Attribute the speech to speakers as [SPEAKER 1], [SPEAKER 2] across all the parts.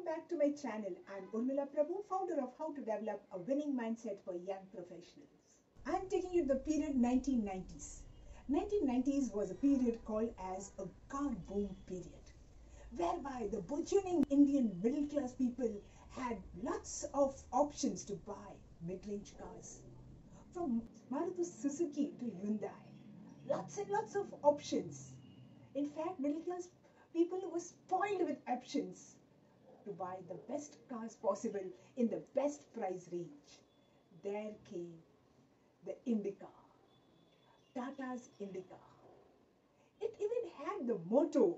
[SPEAKER 1] back to my channel. I'm Urmila Prabhu, founder of How to Develop a Winning Mindset for Young Professionals. I'm taking you to the period 1990s. 1990s was a period called as a car boom period, whereby the burgeoning Indian middle class people had lots of options to buy mid-range cars. From Maruti Suzuki to Hyundai, lots and lots of options. In fact, middle class people were spoiled with options to buy the best cars possible in the best price range. There came the Indica, Tata's Indica. It even had the motto,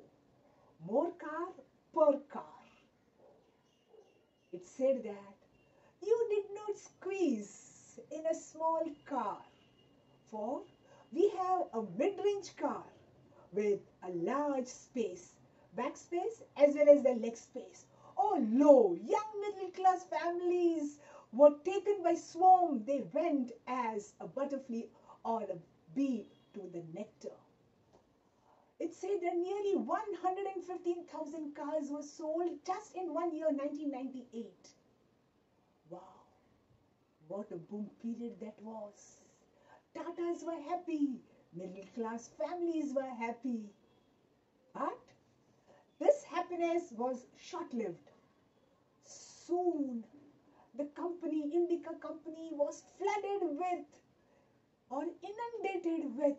[SPEAKER 1] more car per car. It said that you did not squeeze in a small car, for we have a mid-range car with a large space, back space as well as the leg space. Oh lo, young middle class families were taken by swarm. They went as a butterfly or a bee to the nectar. It said that nearly 115,000 cars were sold just in 1 year, 1998. Wow, what a boom period that was. Tatas were happy, middle class families were happy. But this happiness was short-lived. Soon, the company, Indica company, was flooded with or inundated with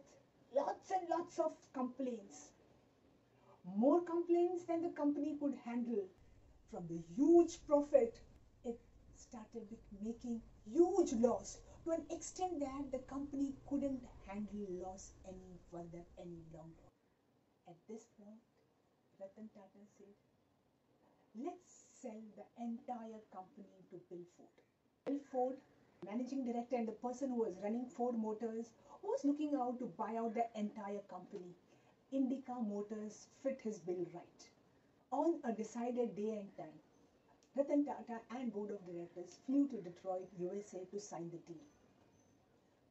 [SPEAKER 1] lots and lots of complaints. More complaints than the company could handle. From the huge profit, it started making huge loss to an extent that the company couldn't handle loss any further, any longer. At this point, Ratan Tata said, let's sell the entire company to Bill Ford. Bill Ford, managing director and the person who was running Ford Motors, was looking out to buy out the entire company. Indica Motors fit his bill right. On a decided day and time, Ratan Tata and board of directors flew to Detroit, USA to sign the deal.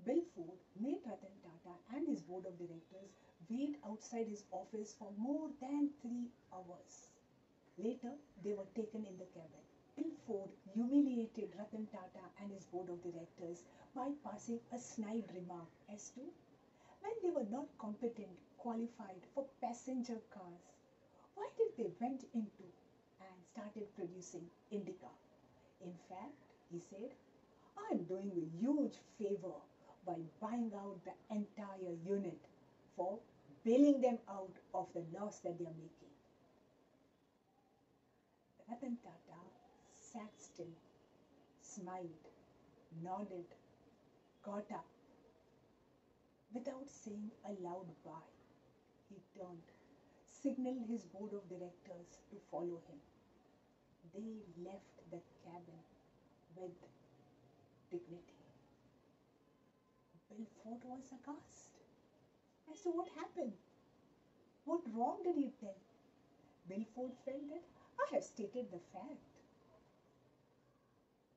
[SPEAKER 1] Bill Ford made Ratan Tata and his board of directors wait outside his office for more than 3 hours. Later, they were taken in the cabin. Bill Ford humiliated Ratan Tata and his board of directors by passing a snide remark as to when they were not competent, qualified for passenger cars, why did they went into and started producing Indica? In fact, he said, I'm doing a huge favor by buying out the entire unit for bailing them out of the loss that they are making. Ratan Tata sat still, smiled, nodded, got up. Without saying a loud bye, he turned, signaled his board of directors to follow him. They left the cabin with dignity. Bill Ford was aghast as to what happened. What wrong did he tell? Bill Ford felt that I have stated the fact.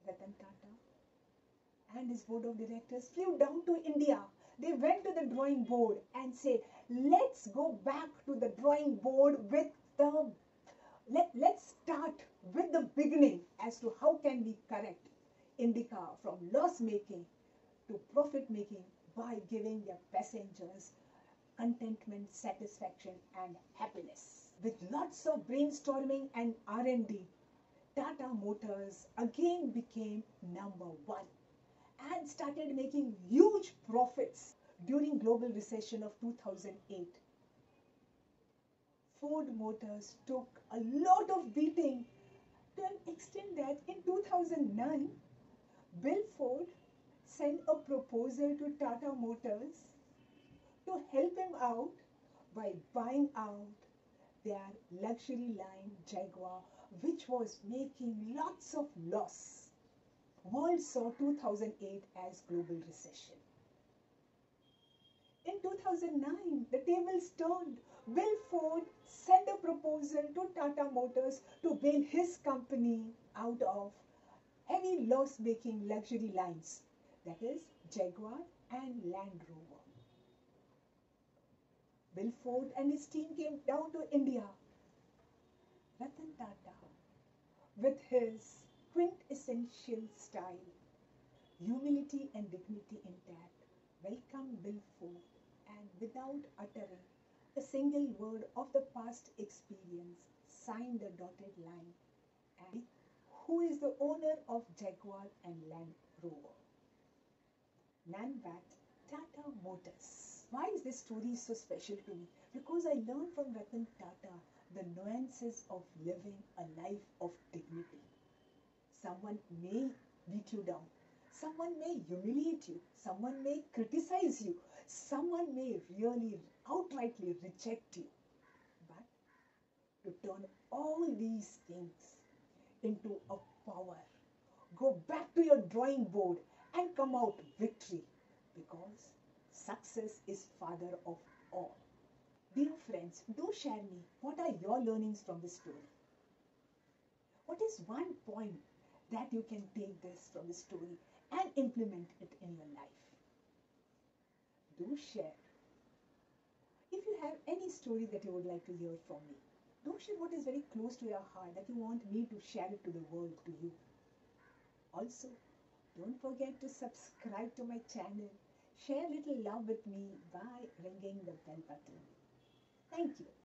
[SPEAKER 1] Ratan Tata and his board of directors flew down to India. They went to the drawing board and said, let's go back to the drawing board with the, let's start with the beginning as to how can we correct Indica from loss making to profit making by giving their passengers contentment, satisfaction and happiness. With lots of brainstorming and R&D, Tata Motors again became #1 and started making huge profits during global recession of 2008. Ford Motors took a lot of beating to an extent that in 2009, Bill Ford sent a proposal to Tata Motors to help him out by buying out their luxury line Jaguar, which was making lots of loss. World saw 2008 as global recession. In 2009, the tables turned. Bill Ford sent a proposal to Tata Motors to bail his company out of heavy loss-making luxury lines, that is Jaguar and Land Rover. Bill Ford and his team came down to India. Ratan Tata with his quintessential style, humility and dignity intact, welcomed Bill Ford and without uttering a single word of the past experience, signed the dotted line, and who is the owner of Jaguar and Land Rover. Nanbat Tata Motors. Why is this story so special to me? Because I learned from Ratan Tata the nuances of living a life of dignity. Someone may beat you down. Someone may humiliate you. Someone may criticize you. Someone may really outrightly reject you. But to turn all these things into a power, go back to your drawing board and come out victory, because success is father of all. Dear friends, do share me what are your learnings from this story. What is one point that you can take this from the story and implement it in your life? Do share. If you have any story that you would like to hear from me, do share what is very close to your heart that you want me to share it to the world, to you. Also, don't forget to subscribe to my channel. Share little love with me by ringing the bell button. Thank you.